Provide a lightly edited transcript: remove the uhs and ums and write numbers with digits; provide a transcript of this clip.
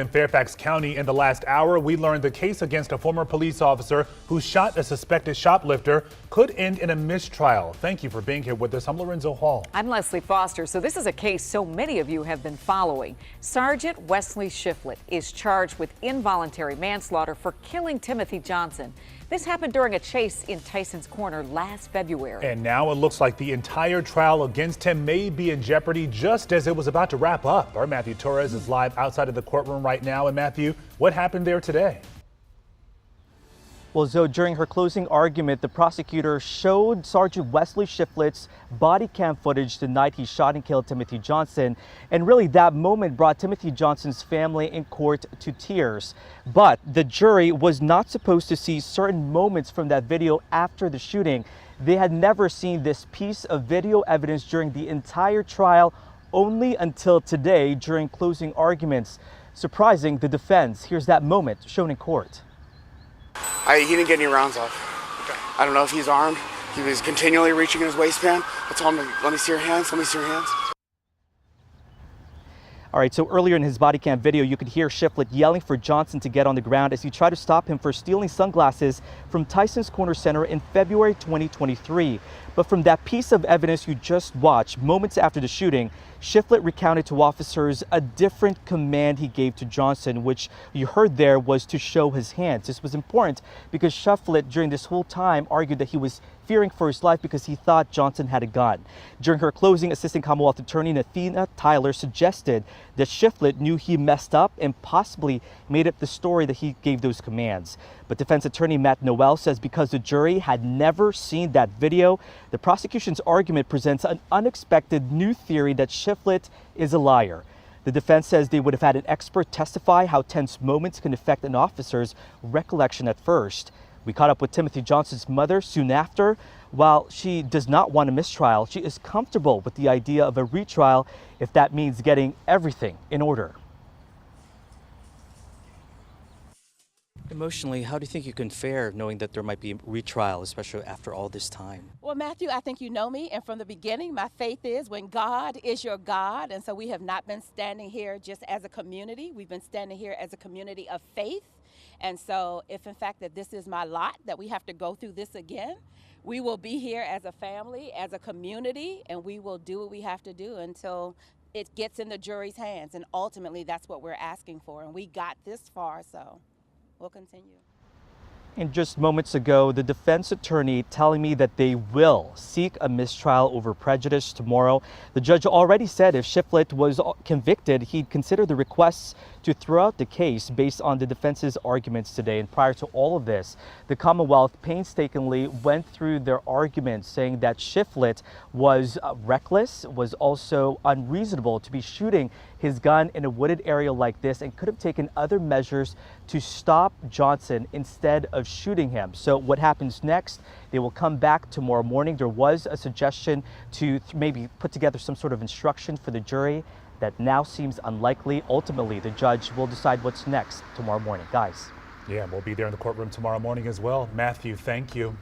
In Fairfax County in the last hour, we learned the case against a former police officer who shot a suspected shoplifter could end in a mistrial. Thank you for being here with us. I'm Lorenzo Hall. I'm Leslie Foster. So this is a case so many of you have been following. Sergeant Wesley Shifflett is charged with involuntary manslaughter for killing Timothy Johnson. This happened during a chase in Tyson's Corner last February. And now it looks like the entire trial against him may be in jeopardy just as it was about to wrap up. Our Matthew Torres is live outside of the courtroom right now. And Matthew, what happened there today? Well, Zoe, during her closing argument, the prosecutor showed Sergeant Wesley Shifflett's body cam footage the night he shot and killed Timothy Johnson. And really, that moment brought Timothy Johnson's family in court to tears. But the jury was not supposed to see certain moments from that video after the shooting. They had never seen this piece of video evidence during the entire trial, only until today during closing arguments. Surprising the defense. Here's that moment shown in court. He didn't get any rounds off. I don't know if he's armed. He was continually reaching in his waistband. I told him, let me see your hands, let me see your hands. All right, so earlier in his body cam video, you could hear Shifflett yelling for Johnson to get on the ground as he tried to stop him for stealing sunglasses from Tyson's Corner Center in February 2023. But from that piece of evidence you just watched, moments after the shooting, Shifflett recounted to officers a different command he gave to Johnson, which you heard there was to show his hands. This was important because Shifflett during this whole time argued that he was fearing for his life because he thought Johnson had a gun. During her closing, Assistant Commonwealth Attorney Nathina Tyler suggested that Shifflett knew he messed up and possibly made up the story that he gave those commands. But defense attorney Matt Noel says because the jury had never seen that video, the prosecution's argument presents an unexpected new theory that Shifflett is a liar. The defense says they would have had an expert testify how tense moments can affect an officer's recollection at first. We caught up with Timothy Johnson's mother soon after. While she does not want a mistrial, she is comfortable with the idea of a retrial if that means getting everything in order. Emotionally, how do you think you can fare knowing that there might be a retrial, especially after all this time? Well, Matthew, I think you know me, and from the beginning, my faith is when God is your God, and so we have not been standing here just as a community. We've been standing here as a community of faith, and so if in fact that this is my lot, that we have to go through this again, we will be here as a family, as a community, and we will do what we have to do until it gets in the jury's hands, and ultimately that's what we're asking for, and we got this far, so we'll continue. And just moments ago, the defense attorney telling me that they will seek a mistrial over prejudice tomorrow. The judge already said if Shifflett was convicted, he'd consider the requests to throw out the case based on the defense's arguments today. And prior to all of this, the Commonwealth painstakingly went through their arguments, saying that Shifflett was reckless, was also unreasonable to be shooting his gun in a wooded area like this, and could have taken other measures to stop Johnson instead of shooting him. So what happens next? They will come back tomorrow morning. There was a suggestion to maybe put together some sort of instruction for the jury. That now seems unlikely. Ultimately, the judge will decide what's next tomorrow morning. Guys. Yeah, we'll be there in the courtroom tomorrow morning as well. Matthew, thank you.